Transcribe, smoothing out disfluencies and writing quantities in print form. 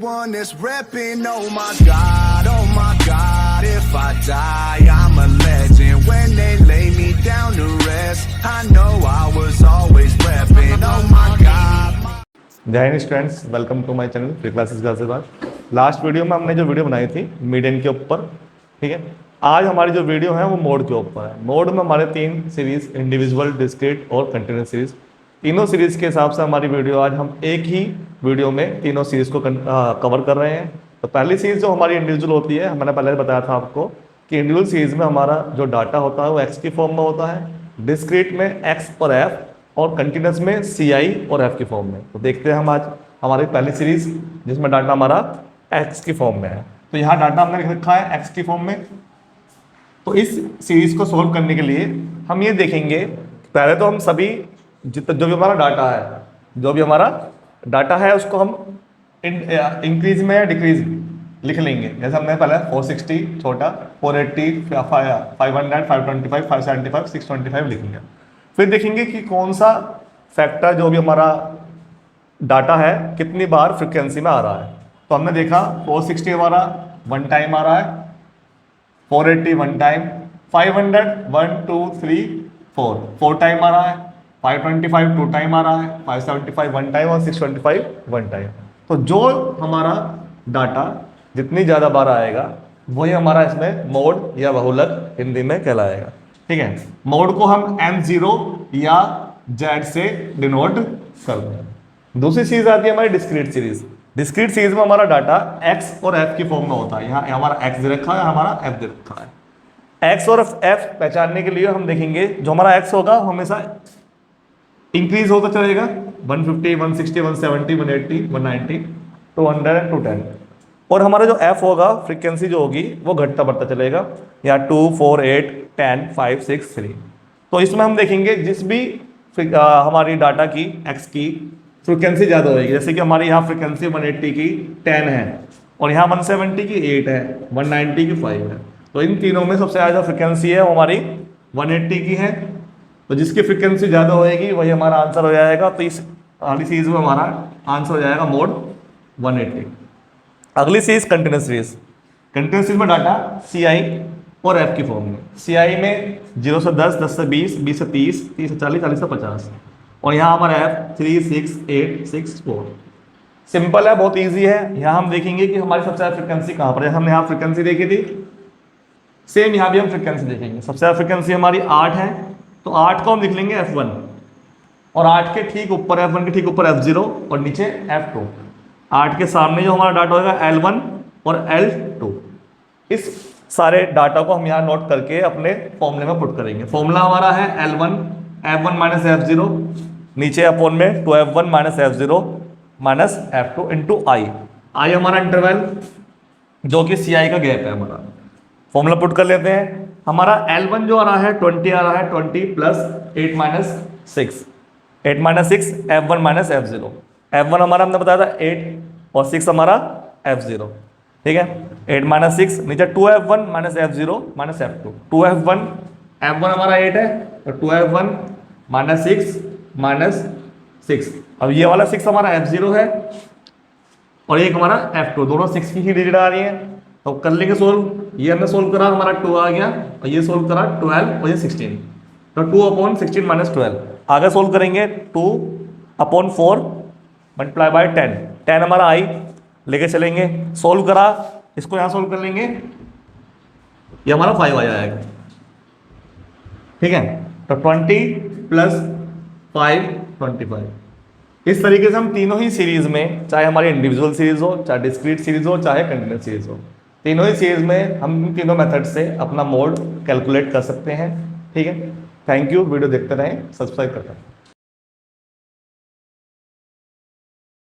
One that's repping, oh my God, if I die, I'm a legend. When they lay me down to rest, I know I was always repping, oh my God. जय हिंद students, welcome to my channel free classes Ghaziabad. Last video में हमने जो video बनाई थी median के ऊपर, ठीक है। आज हमारी जो वीडियो है वो मोड के ऊपर है। मोड में हमारे 3 सीरीज, इंडिविजुअल, डिस्क्रीट और कंटिन्यूस सीरीज। तीनों सीरीज के हिसाब से हमारी वीडियो आज हम एक ही वीडियो में तीनों सीरीज को कवर कर रहे हैं। तो पहली सीरीज जो हमारी इंडिविजुअल होती है, मैंने पहले बताया था आपको कि इंडिविजुअल सीरीज में हमारा जो डाटा होता है वो एक्स की फॉर्म में होता है, डिस्क्रीट में एक्स और एफ, और कंटिन्यूस में सी आई और एफ की फॉर्म में। तो देखते हैं हम आज हमारी पहली सीरीज जिसमें डाटा हमारा एक्स की फॉर्म में है। तो यहाँ डाटा हमने लिख रखा है एक्स की फॉर्म में। तो इस सीरीज को सोल्व करने के लिए हम ये देखेंगे, पहले तो हम सभी जो भी हमारा डाटा है उसको हम इंक्रीज में या डिक्रीज लिख लेंगे। जैसे हमने पहले 460 छोटा, 480, 500, 525, 575, 625 लिख लिया। फिर देखेंगे कि कौन सा फैक्टर जो भी हमारा डाटा है कितनी बार फ्रिक्वेंसी में आ रहा है। तो हमने देखा 460 हमारा 1 टाइम आ रहा है, 480 1 टाइम, 500 1 2 3 4 टाइम आ रहा है, 525 2 टाइम आ रहा है, 575 1 टाइम और 625 1 टाइम। तो जो हमारा डाटा जितनी ज़्यादा बार आएगा वही हमारा इसमें मोड या बहुलक हिंदी में कहलाएगा, ठीक है। मोड को हम M0 या Z से डिनोट करते हैं। दूसरी सीरीज आती है हमारी डिस्क्रीट सीरीज। डिस्क्रीट सीरीज में हमारा डाटा X और F की फॉर्म में होता है। यहाँ हमारा X दे रखा है, हमारा F दे रखा है। X और F पहचानने के लिए हम देखेंगे जो हमारा X होगा हमेशा इंक्रीज होता चलेगा, 150, 160, 170, 180, 190, 200, 210। और हमारा जो F होगा फ्रीक्वेंसी जो होगी वो घटता बढ़ता चलेगा, या 2, 4, 8, 10, 5, 6, 3। तो इसमें हम देखेंगे जिस भी हमारी डाटा की X की फ्रीक्वेंसी ज़्यादा होगी, जैसे कि हमारी यहाँ फ्रीक्वेंसी 180 की 10 है और यहाँ 170 की 8 है, 190 की 5 है। तो इन तीनों में सबसे ज़्यादा फ्रीक्वेंसी है वो हमारी 180 की है। तो जिसकी फ्रीक्वेंसी ज़्यादा होएगी वही हमारा आंसर हो जाएगा। तो इस अगली सीरीज में हमारा आंसर हो जाएगा मोड 180। अगली series continuous series. Continuous series में डाटा सी आई और एफ की फॉर्म में। सी आई में 0 से 10, 10 से 20, 20 से 30, 30 से 40, 40 से 50। और यहाँ हमारा एफ 3, 6, 8, 6, 4। सिंपल है, बहुत ईजी है। यहाँ हम देखेंगे कि हमारी सबसे ज़्यादा फ्रिक्वेंसी कहाँ पर है। हमने यहाँ फ्रिक्वेंसी देखी थी, सेम यहाँ भी हम फ्रिक्वेंसी देखेंगे। सबसे ज़्यादा फ्रिक्वेंसी हमारी 8 है, तो 8 को हम लिख लेंगे F1, और 8 के ठीक ऊपर F1 के ठीक ऊपर F0 और नीचे F2। 8 के सामने जो हमारा डाटा होगा L1 और L2। इस सारे डाटा को हम यहाँ नोट करके अपने फॉर्मूले में पुट करेंगे। फॉर्मूला हमारा है L1 F1 माइनस F0, नीचे अपॉन में 2F1 minus F0 minus F2 into i. I हमारा इंटरवल जो कि सी आई का गैप है हमारा। फॉर्मूला पुट कर लेते हैं। हमारा L1 जो आ रहा है 20 आ रहा है, 20 plus 8 minus 6, 8 minus 6 F1 minus F0। F1 हमारा हमने बताया था 8 और 6 हमारा F0, ठीक है। 8 माइनस 6 नीचे 2F1 minus F0 minus F2। 2F1 F1 हमारा 8 है, तो 2F1 माइनस 6 माइनस 6। अब ये वाला 6 हमारा F0 है और एक हमारा F2, दोनों 6 की ही डिजिट आ रही है। तो कर लेंगे सोल्व। ये हमने सोल्व करा, हमारा 2 आ गया, और ये सोल्व करा 12 और ये 16। तो 2 अपॉन 16 माइनस 12। आगे सोल्व करेंगे 2 अपॉन 4 मल्टीप्लाई बाय 10। 10 हमारा आई लेके चलेंगे, सोल्व करा, इसको यहाँ सोल्व कर लेंगे, ये हमारा 5 आ जाएगा, ठीक है। तो 20 प्लस 5 25। इस तरीके से हम तीनों ही सीरीज में, चाहे हमारी इंडिविजुअल सीरीज हो, चाहे डिस्क्रीट सीरीज हो, चाहे कंटिन्यूस सीरीज हो, तीनों ही सीरीज में हम तीनों मेथड से अपना मोड कैलकुलेट कर सकते हैं, ठीक है। Thank you. वीडियो देखते रहें, सब्सक्राइब करते रहें।